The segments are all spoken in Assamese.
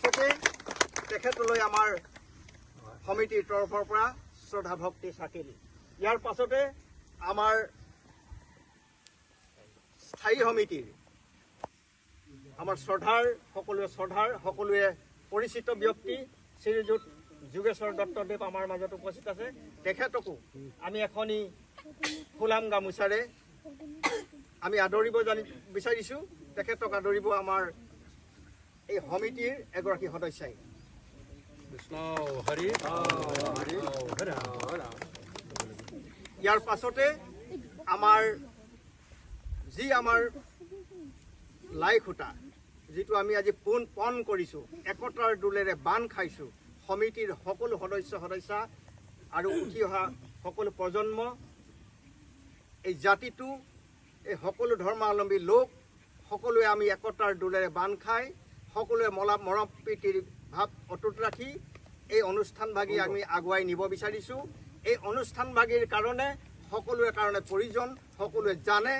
পাছতে তেখেতলৈ আমাৰ সমিতিৰ তৰফৰ পৰা শ্ৰদ্ধা ভক্তি চাকিল। ইয়াৰ পাছতে আমাৰ স্থায়ী সমিতিৰ আমাৰ সকলোৱে পৰিচিত ব্যক্তি শ্ৰীযুত যোগেশ্বৰ দত্তদেৱ আমাৰ মাজত উপস্থিত আছে। তেখেতকো আমি এখনি ফুলাম গামোচাৰে আমি আদৰিব বিচাৰিছোঁ। তেখেতক আদৰিব আমাৰ এই সমিতিৰ এগৰাকী সদস্যাই। ইয়াৰ পাছতে আমাৰ লাই খুঁটা যিটো আমি আজি পণ কৰিছোঁ, একতাৰ দোলেৰে বান্ধ খাইছোঁ, সমিতিৰ সকলো সদস্যা আৰু উঠি অহা সকলো প্ৰজন্ম, এই জাতিটো, এই সকলো ধৰ্মাৱলম্বী লোক সকলোৱে আমি একতাৰ দোলেৰে বান্ধ খাই সকলোৱে মৰম প্ৰীতিৰ ভাৱ অটুট ৰাখি এই অনুষ্ঠানভাগী আমি আগুৱাই নিব বিচাৰিছোঁ। এই অনুষ্ঠানভাগীৰ কাৰণে সকলোৰে কাৰণে প্ৰয়োজন, সকলোৱে জানে,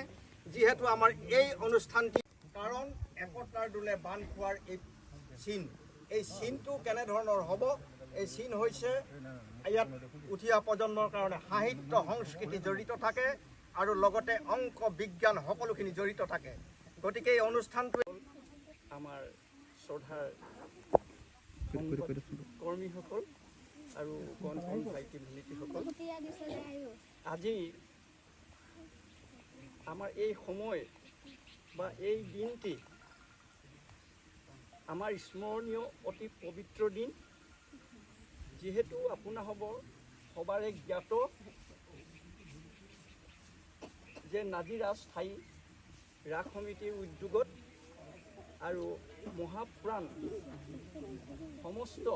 যিহেতু আমাৰ এই অনুষ্ঠানটি কাৰণ একতাৰ দোলে বান্ধ খোৱাৰ এই চিন, এই চিনটো কেনেধৰণৰ হ'ব? এই চিন হৈছে ইয়াত উঠি অহা প্ৰজন্মৰ কাৰণে সাহিত্য সংস্কৃতি জড়িত থাকে আৰু লগতে অংক বিজ্ঞান সকলোখিনি জড়িত থাকে। গতিকে এই অনুষ্ঠানটো আমাৰ শ্ৰদ্ধাৰ কৰ্মীসকল আৰু কণ ভাইটি ভনীসকল, আজি আমাৰ এই সময় বা এই দিনটি আমাৰ স্মৰণীয় অতি পবিত্ৰ দিন। যিহেতু সবাৰে জ্ঞাত যে নাজিৰা স্থায়ী ৰাস সমিতিৰ উদ্যোগত আৰু মহাপ্ৰাণ সমস্ত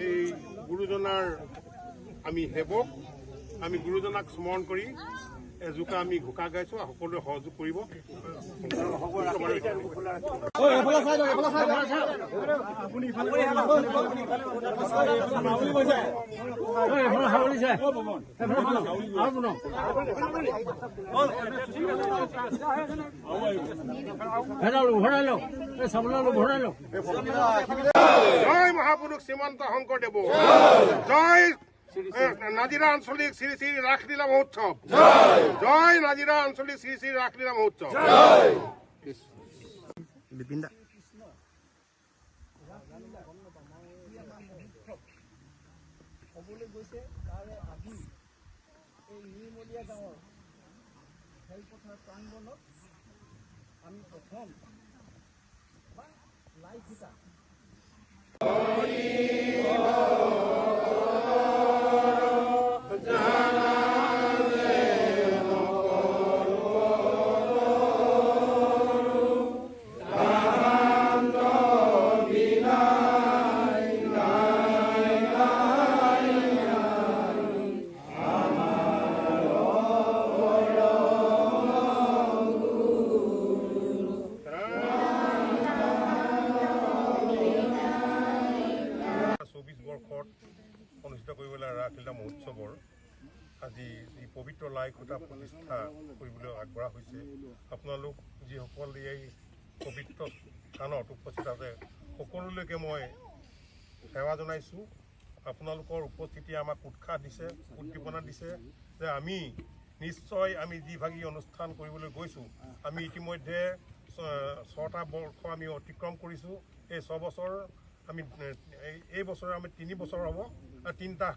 এই গুৰুজনাৰ আমি সেৱক, আমি গুৰুজনাক স্মৰণ কৰি এজোকা আমি ঘোকা গাইছোঁ। সকলোৱে সহযোগ কৰিব। জয় মহাপুৰুষ শ্ৰীমন্ত শংকৰদেৱ, জয় নাজিৰা আঞ্চলিক শ্ৰী শ্ৰী ৰাসলীলা মহোৎসৱ, জয় নাজিৰা আঞ্চলিক শ্ৰী শ্ৰী ৰাসলীলা মহোৎসৱ। হ'বলৈ গৈছে তাৰে আজি এই নিৰ্মলীয়া গাঁৱৰ খেলপথাৰ প্ৰাংগণত আমি প্ৰথম লাই খুঁটা অনুষ্ঠিত কৰিবলৈ ৰাসলীলা মহোৎসৱৰ আজি এই পবিত্ৰ লাই খুঁটা প্ৰতিষ্ঠা কৰিবলৈ আগবঢ়া হৈছে। আপোনালোক যিসকল এই পবিত্ৰ স্থানত উপস্থিত আছে সকলোলৈকে মই সেৱা জনাইছোঁ। আপোনালোকৰ উপস্থিতি আমাক উৎসাহ দিছে, উদ্দীপনা দিছে যে আমি নিশ্চয় আমি যিভাগি অনুষ্ঠান কৰিবলৈ গৈছোঁ, আমি ইতিমধ্যে 6টা বৰ্ষ আমি অতিক্ৰম কৰিছোঁ। এই 6 বছৰ আমি এই বছৰে আমি 3 বছৰ হ'ব, 3টা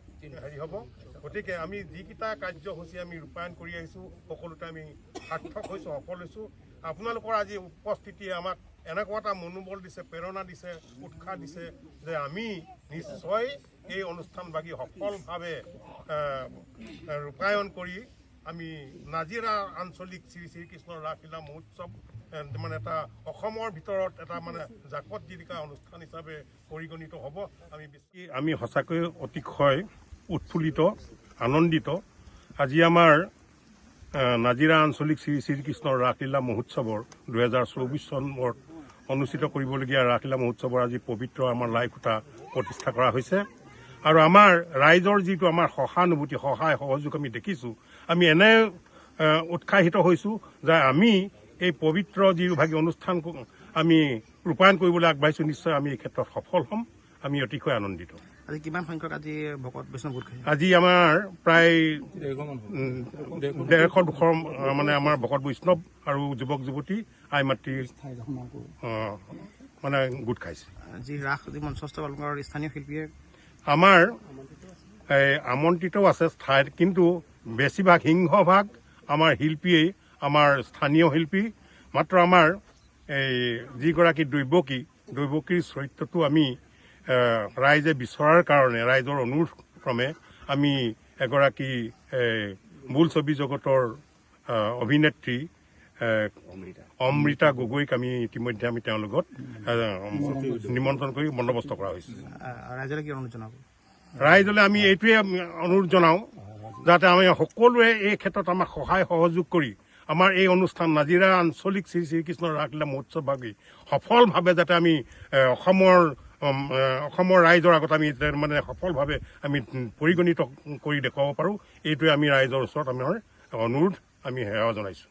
হেৰি হ'ব। গতিকে আমি যিকেইটা কাৰ্যসূচী আমি ৰূপায়ণ কৰি আহিছোঁ সকলোতে আমি সাৰ্থক হৈছোঁ, সফল হৈছোঁ। আপোনালোকৰ আজি উপস্থিতিয়ে আমাক এনেকুৱা এটা মনোবল দিছে, প্ৰেৰণা দিছে, উৎসাহ দিছে যে আমি নিশ্চয় এই অনুষ্ঠানভাগি সফলভাৱে ৰূপায়ণ কৰি আমি নাজিৰা আঞ্চলিক শ্ৰী শ্ৰীকৃষ্ণ ৰাসলীলা মহোৎসৱ মানে এটা অসমৰ ভিতৰত এটা মানে জাকত জিলিকা অনুষ্ঠান হিচাপে পৰিগণিত হ'ব। আমি সঁচাকৈ অতিশয় উৎফুল্লিত, আনন্দিত। আজি আমাৰ নাজিৰা আঞ্চলিক শ্ৰী শ্ৰীকৃষ্ণৰ ৰাসলীলা মহোৎসৱৰ 2024 চনত অনুষ্ঠিত কৰিবলগীয়া ৰাসলীলা মহোৎসৱৰ আজি পবিত্ৰ আমাৰ লাই খুঁটা প্ৰতিষ্ঠা কৰা হৈছে। আৰু আমাৰ ৰাইজৰ যিটো আমাৰ সহানুভূতি, সহায় সহযোগ আমি দেখিছোঁ, আমি এনে উৎসাহিত হৈছোঁ যে আমি এই পবিত্ৰ যিভাগি অনুষ্ঠান আমি ৰূপায়ণ কৰিবলৈ আগবাঢ়িছোঁ, নিশ্চয় আমি এই ক্ষেত্ৰত সফল হ'ম। আমি অতিশয় আনন্দিত। আজি কিমান সংখ্যক আজি ভকত বৈষ্ণৱ গোট খাইছে? আজি আমাৰ প্ৰায় 150-200 মানে আমাৰ ভকত বৈষ্ণৱ আৰু যুৱক যুৱতী আই মাতৃ মানে গোট খাইছে। যি ৰাস যি মঞ্চস্থ আপোনালোকৰ স্থানীয় শিল্পীয়ে আমাৰ আমন্ত্ৰিতও আছে ঠাইত, কিন্তু বেছিভাগ সিংহভাগ আমাৰ শিল্পীয়েই আমাৰ স্থানীয় শিল্পী। মাত্ৰ আমাৰ এই যিগৰাকী দৈৱকীৰ চৰিত্ৰটো আমি ৰাইজে বিচৰাৰ কাৰণে, ৰাইজৰ অনুৰোধ ক্ৰমে আমি এগৰাকী বোলছবি জগতৰ অভিনেত্ৰী অমৃতা গগৈক আমি ইতিমধ্যে আমি তেওঁৰ লগত নিমন্ত্ৰণ কৰি বন্দোবস্ত কৰা হৈছে। ৰাইজলৈ কি অনুৰোধ জনাব? ৰাইজলৈ আমি এইটোৱে অনুৰোধ জনাওঁ যাতে আমি সকলোৱে এই ক্ষেত্ৰত আমাক সহায় সহযোগ কৰি আমাৰ এই অনুষ্ঠান নাজিৰা আঞ্চলিক শ্ৰী শ্ৰীকৃষ্ণ ৰাসলীলা মহোৎসৱভাগি সফলভাৱে যাতে আমি অসমৰ ৰাইজৰ আগত আমি মানে সফলভাৱে আমি পৰিগণিত কৰি দেখুৱাব পাৰোঁ, এইটোৱে আমি ৰাইজৰ ওচৰত আমাৰ অনুৰোধ আমি সেৱা জনাইছোঁ।